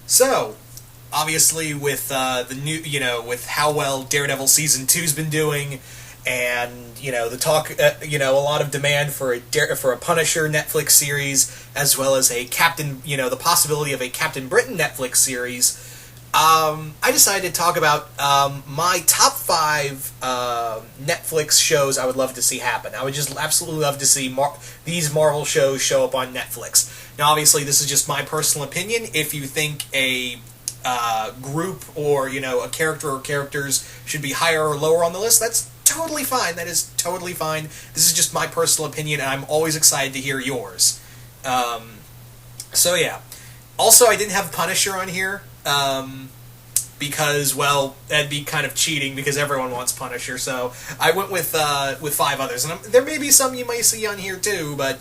So, obviously, with the new, with how well Daredevil season two's been doing, and the talk, a lot of demand for a Punisher Netflix series, as well as a Captain, the possibility of a Captain Britain Netflix series. I decided to talk about my top five Netflix shows I would love to see happen. I would just absolutely love to see these Marvel shows show up on Netflix. Now, obviously, this is just my personal opinion. If you think a group or a character or characters should be higher or lower on the list, that's totally fine. That is totally fine. This is just my personal opinion, and I'm always excited to hear yours. So yeah. Also, I didn't have Punisher on here. Because, well, that'd be kind of cheating because everyone wants Punisher, so I went with five others. And there may be some you might see on here too, but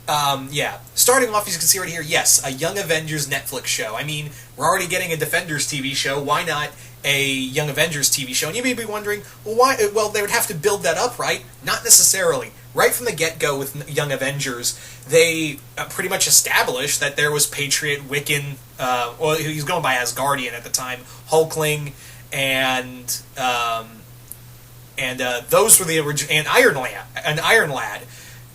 yeah. Starting off, as you can see right here, yes, a Young Avengers Netflix show. I mean, we're already getting a Defenders TV show. Why not a Young Avengers TV show? And you may be wondering, well, why? Well, they would have to build that up, right? Not necessarily. Right from the get-go with Young Avengers, they pretty much established that there was Patriot, Wiccan, well, he was going by Asgardian at the time, Hulkling, and those were the original, and Iron Lad,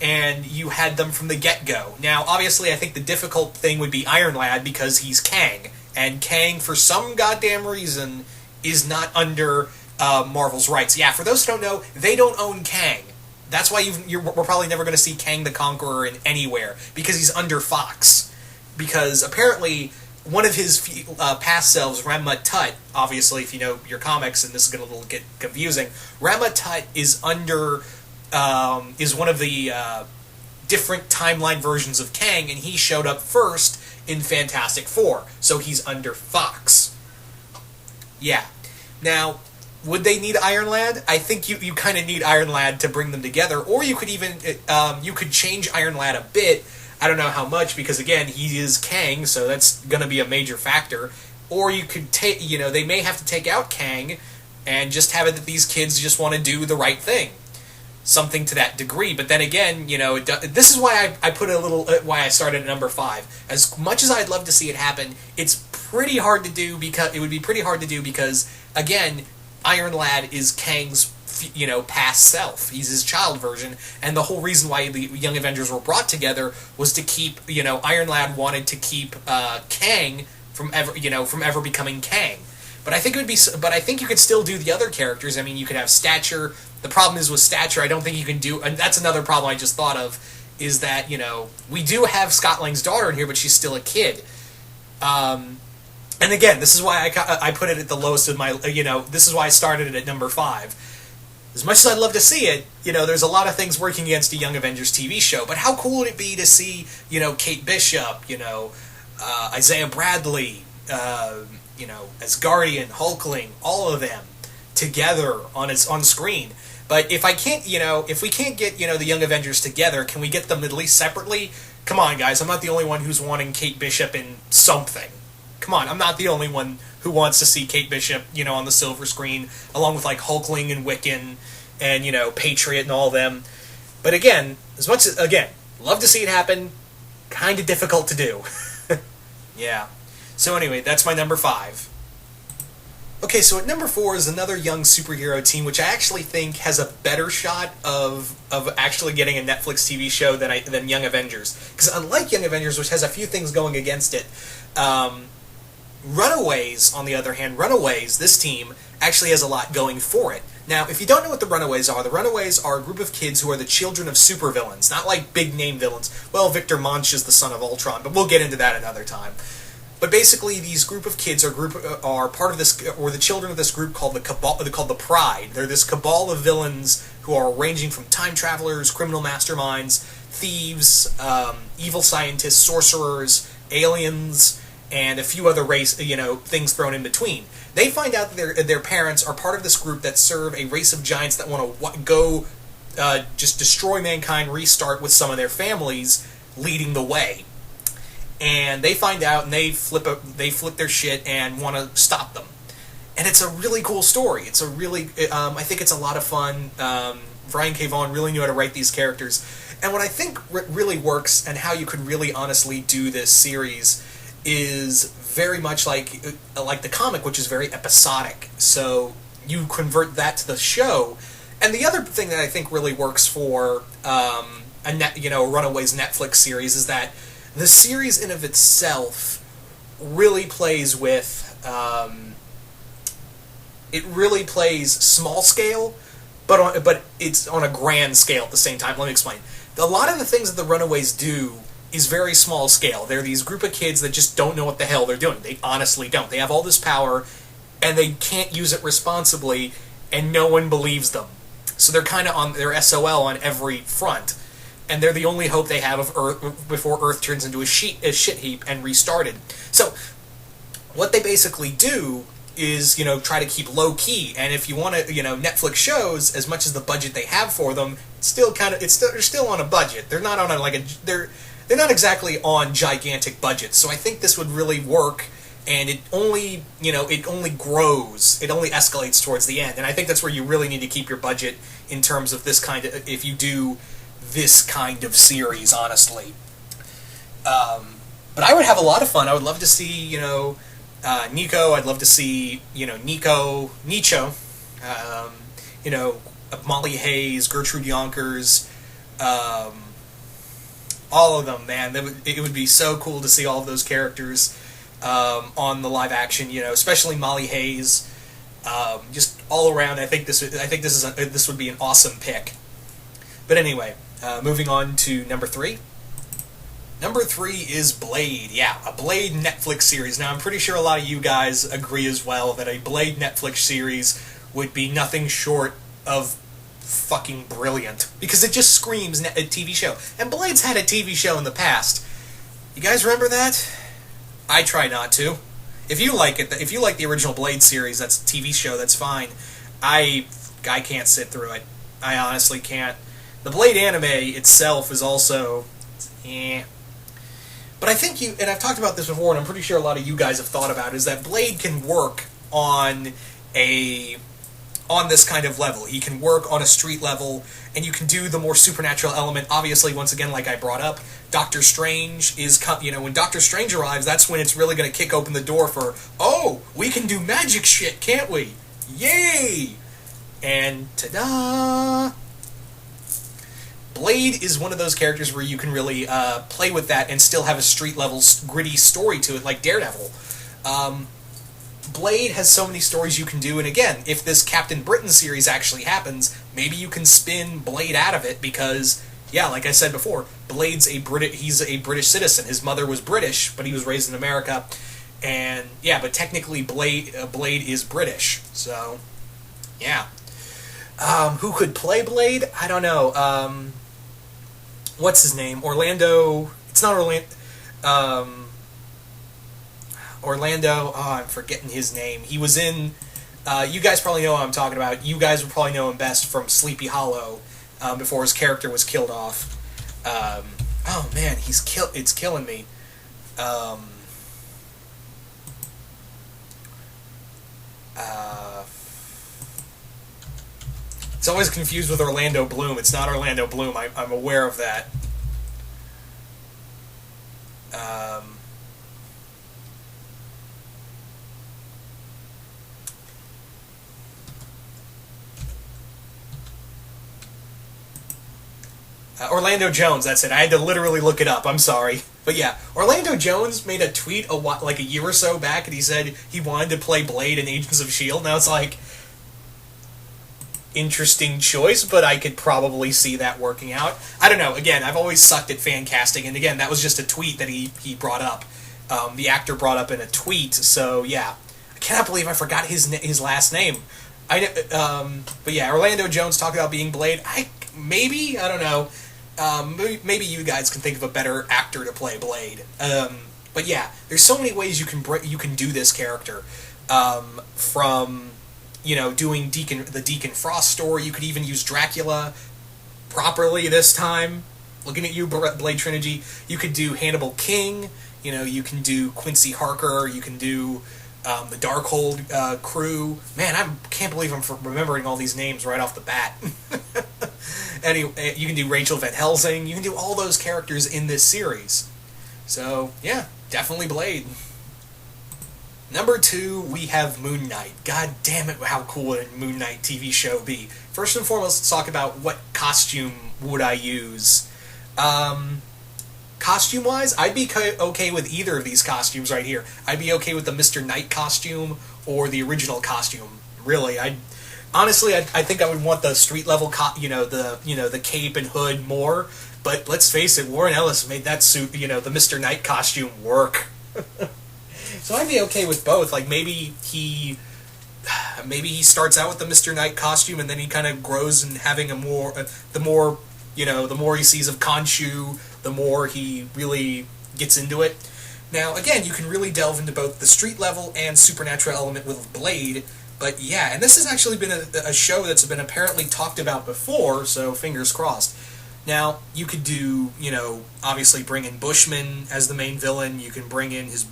and you had them from the get-go. Now, obviously, I think the difficult thing would be Iron Lad because he's Kang, and Kang, for some goddamn reason, is not under Marvel's rights. Yeah, for those who don't know, they don't own Kang. That's why we're probably never going to see Kang the Conqueror in anywhere, because he's under Fox. Because apparently, one of his past selves, Rama Tut, obviously, if you know your comics, and this is going to get confusing, Rama Tut is under, is one of the different timeline versions of Kang, and he showed up first in Fantastic Four, so he's under Fox. Yeah. Now, would they need Iron Lad? I think you kind of need Iron Lad to bring them together, or you could even you could change Iron Lad a bit. I don't know how much, because again, he is Kang, so that's going to be a major factor. Or you could take, they may have to take out Kang and just have it that these kids just want to do the right thing, something to that degree. But then again, this is why I put why I started at number 5. As much as I'd love to see it happen, it's pretty hard to do because again, Iron Lad is Kang's, past self. He's his child version, and the whole reason why the Young Avengers were brought together was to keep, Iron Lad wanted to keep Kang from ever becoming Kang. But I think you could still do the other characters. I mean, you could have Stature. The problem is with Stature, I don't think you can do, and that's another problem I just thought of, is that, we do have Scott Lang's daughter in here, but she's still a kid. And again, this is why I put it at the lowest of my, this is why I started it at number 5. As much as I'd love to see it, there's a lot of things working against a Young Avengers TV show, but how cool would it be to see, Kate Bishop, Isaiah Bradley, Asgardian, Hulkling, all of them together on screen. But if we can't get, the Young Avengers together, can we get them at least separately? Come on, guys, I'm not the only one who's wanting Kate Bishop in something. Come on, I'm not the only one who wants to see Kate Bishop, on the silver screen, along with, like, Hulkling and Wiccan and, Patriot and all them. But again, love to see it happen, kind of difficult to do. Yeah. So anyway, that's my number 5. Okay, so at number 4 is another young superhero team, which I actually think has a better shot of actually getting a Netflix TV show than Young Avengers. Because unlike Young Avengers, which has a few things going against it, Runaways, on the other hand, this team, actually has a lot going for it. Now, if you don't know what the Runaways are a group of kids who are the children of supervillains, not like big-name villains. Well, Victor Munch is the son of Ultron, but we'll get into that another time. But basically, these group of kids are part of this, or the children of this group called the Pride. They're this cabal of villains who are ranging from time travelers, criminal masterminds, thieves, evil scientists, sorcerers, aliens, and a few other things thrown in between. They find out that their parents are part of this group that serve a race of giants that want to go just destroy mankind, restart with some of their families leading the way. And they find out, and they flip their shit and want to stop them. And it's a really cool story. It's a really, I think it's a lot of fun. Brian K. Vaughan really knew how to write these characters. And what I think really works, and how you could really honestly do this series, is very much like the comic, which is very episodic. So you convert that to the show, and the other thing that I think really works for Runaways Netflix series is that the series in of itself really plays with it really plays small scale, but it's on a grand scale at the same time. Let me explain. A lot of the things that the Runaways do is very small scale. They're these group of kids that just don't know what the hell they're doing. They honestly don't. They have all this power, and they can't use it responsibly, and no one believes them. So they're kind of on their SOL on every front, and they're the only hope they have of Earth before Earth turns into a shit heap and restarted. So what they basically do is, try to keep low key. And if you want to, Netflix shows, as much as the budget they have for them, they're still on a budget. They're not on they're not exactly on gigantic budgets. So I think this would really work, and it only grows. It only escalates towards the end. And I think that's where you really need to keep your budget in terms of this kind of, if you do this kind of series, honestly. But I would have a lot of fun. I would love to see, Nico. I'd love to see, Nicho, Molly Hayes, Gertrude Yonkers, all of them, man. It would be so cool to see all of those characters on the live action, especially Molly Hayes. Just all around, I think this would be an awesome pick. But anyway, moving on to number 3. Number 3 is Blade. Yeah, a Blade Netflix series. Now, I'm pretty sure a lot of you guys agree as well that a Blade Netflix series would be nothing short of fucking brilliant, because it just screams a TV show. And Blade's had a TV show in the past. You guys remember that? I try not to. If you like it, if you like the original Blade series, that's a TV show, that's fine. I can't sit through it. I honestly can't. The Blade anime itself is also, But I think and I've talked about this before, and I'm pretty sure a lot of you guys have thought about it, is that Blade can work on this kind of level. He can work on a street level, and you can do the more supernatural element. Obviously, once again, like I brought up, Doctor Strange is, when Doctor Strange arrives, that's when it's really going to kick open the door for, oh, we can do magic shit, can't we? Yay! And ta-da! Blade is one of those characters where you can really play with that and still have a street-level, gritty story to it, like Daredevil. Blade has so many stories you can do, and again, if this Captain Britain series actually happens, maybe you can spin Blade out of it, because, yeah, like I said before, he's a British citizen. His mother was British, but he was raised in America, and, yeah, but technically Blade is British, so, yeah. Who could play Blade? I don't know. What's his name? Orlando... It's not Orlando... Orlando... Oh, I'm forgetting his name. He was in... you guys probably know what I'm talking about. You guys would probably know him best from Sleepy Hollow, before his character was killed off. Oh, man, it's killing me. It's always confused with Orlando Bloom. It's not Orlando Bloom. I'm aware of that. Orlando Jones, that's it. I had to literally look it up. I'm sorry. But yeah, Orlando Jones made a tweet like a year or so back, and he said he wanted to play Blade in Agents of S.H.I.E.L.D. Now it's like... interesting choice, but I could probably see that working out. I don't know. Again, I've always sucked at fan casting, and again, that was just a tweet that he brought up. The actor brought up in a tweet, so yeah. I cannot believe I forgot his last name. But yeah, Orlando Jones talked about being Blade. I don't know. Maybe you guys can think of a better actor to play Blade. But yeah, there's so many ways you can do this character. From doing the Deacon Frost story. You could even use Dracula properly this time. Looking at you, Blade Trilogy. You could do Hannibal King. You can do Quincy Harker. You can do the Darkhold crew. Man, I can't believe I'm remembering all these names right off the bat. Anyway, you can do Rachel Van Helsing. You can do all those characters in this series. So, yeah, definitely Blade. Number 2, we have Moon Knight. God damn it, how cool would a Moon Knight TV show be? First and foremost, let's talk about what costume would I use. Costume-wise, I'd be okay with either of these costumes right here. I'd be okay with the Mr. Knight costume or the original costume. Really, honestly, I think I would want the street level, the cape and hood more. But let's face it, Warren Ellis made that suit, the Mr. Knight costume work. So I'd be okay with both. Like maybe he starts out with the Mr. Knight costume and then he kind of grows in having the more he sees of Khonshu, the more he really gets into it. Now again, you can really delve into both the street level and supernatural element with Blade. But yeah, and this has actually been a show that's been apparently talked about before, so fingers crossed. Now, you could do, obviously bring in Bushman as the main villain. You can bring in his,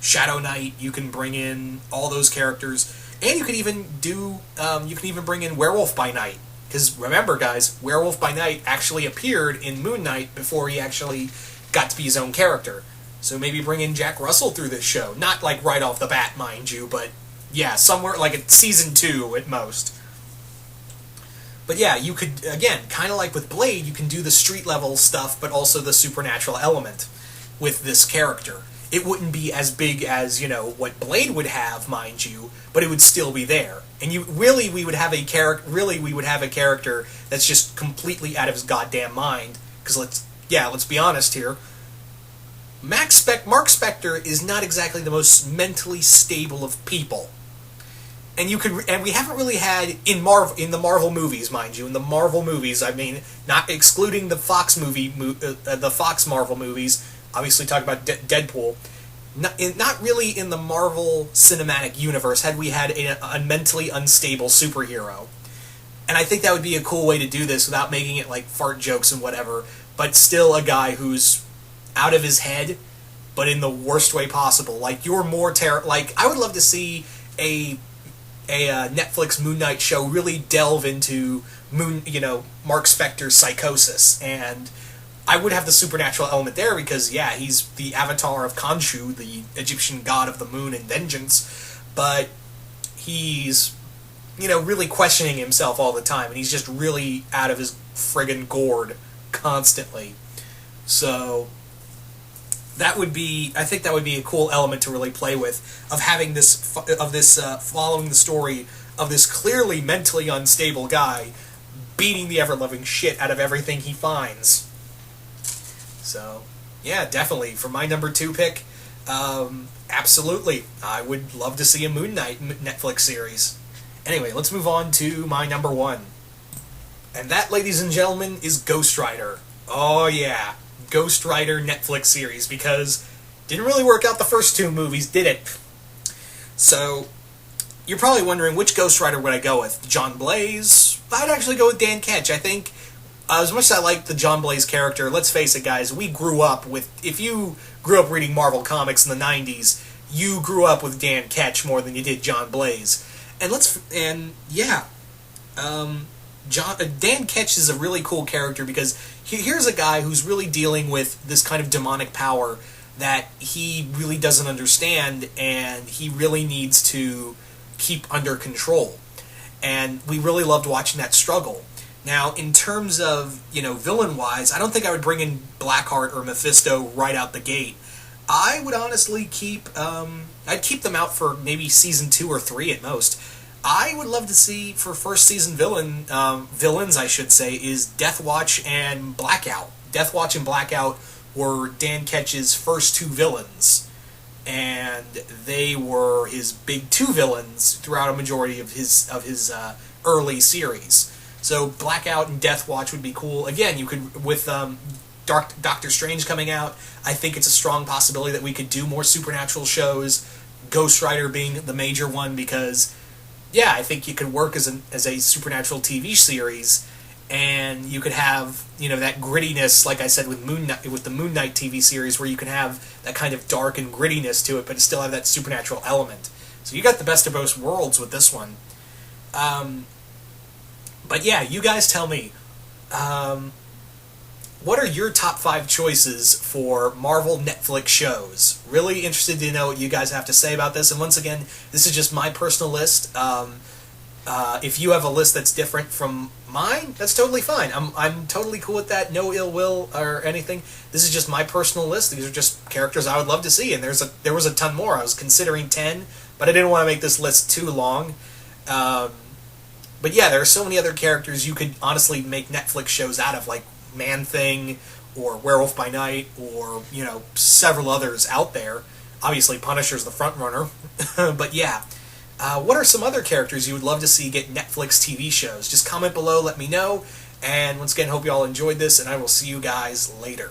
Shadow Knight. You can bring in all those characters. And you can even bring in Werewolf by Night. Because remember, guys, Werewolf by Night actually appeared in Moon Knight before he actually got to be his own character. So maybe bring in Jack Russell through this show. Not like right off the bat, mind you, but yeah, somewhere like at season 2 at most. But yeah, you could, again, kind of like with Blade, you can do the street level stuff, but also the supernatural element with this character. It wouldn't be as big as, what Blade would have, mind you, but it would still be there. And we would have a character that's just completely out of his goddamn mind. Because let's be honest here. Mark Spector is not exactly the most mentally stable of people. And we haven't really had in the Marvel movies, mind you. In the Marvel movies, I mean, not excluding the Fox Marvel movies. Obviously, talk about Deadpool. Not really in the Marvel cinematic universe had we had a mentally unstable superhero. And I think that would be a cool way to do this without making it like fart jokes and whatever. But still, a guy who's out of his head, but in the worst way possible. Like I would love to see a Netflix Moon Knight show really delve into Mark Spector's psychosis, and I would have the supernatural element there because yeah, he's the avatar of Khonshu, the Egyptian god of the moon and vengeance, but he's really questioning himself all the time, and he's just really out of his friggin' gourd constantly. So I think that would be a cool element to really play with, of having following the story of this clearly mentally unstable guy beating the ever-loving shit out of everything he finds. So, yeah, definitely. For my number 2 pick, absolutely. I would love to see a Moon Knight Netflix series. Anyway, let's move on to my number 1. And that, ladies and gentlemen, is Ghost Rider. Oh, yeah. Ghost Rider Netflix series, because didn't really work out the first 2 movies, did it? So, you're probably wondering, which Ghost Rider would I go with? John Blaze? I'd actually go with Dan Ketch. I think, as much as I like the John Blaze character, let's face it, guys, if you grew up reading Marvel Comics in the 90s, you grew up with Dan Ketch more than you did John Blaze. Dan Ketch is a really cool character because here's a guy who's really dealing with this kind of demonic power that he really doesn't understand, and he really needs to keep under control. And we really loved watching that struggle. Now, in terms of, villain-wise, I don't think I would bring in Blackheart or Mephisto right out the gate. I would honestly I'd keep them out for maybe season 2 or 3 at most. I would love to see, for first season villains, I should say, is Deathwatch and Blackout. Deathwatch and Blackout were Dan Ketch's first 2 villains, and they were his big 2 villains throughout a majority of his early series. So Blackout and Deathwatch would be cool. Again, you could, with Doctor Strange coming out, I think it's a strong possibility that we could do more supernatural shows, Ghost Rider being the major one, because yeah, I think you could work as a supernatural TV series, and you could have that grittiness, like I said with the Moon Knight TV series, where you can have that kind of dark and grittiness to it, but still have that supernatural element. So you got the best of both worlds with this one. But yeah, you guys tell me. what are your top 5 choices for Marvel Netflix shows? Really interested to know what you guys have to say about this. And once again, this is just my personal list. If you have a list that's different from mine, that's totally fine. I'm totally cool with that. No ill will or anything. This is just my personal list. These are just characters I would love to see, and there was a ton more. I was considering 10, but I didn't want to make this list too long. But yeah, there are so many other characters you could honestly make Netflix shows out of, like Man-Thing or Werewolf by Night, or several others out there. Obviously, Punisher's the front runner, but yeah. What are some other characters you would love to see get Netflix TV shows? Just comment below, let me know. And once again, hope you all enjoyed this, and I will see you guys later.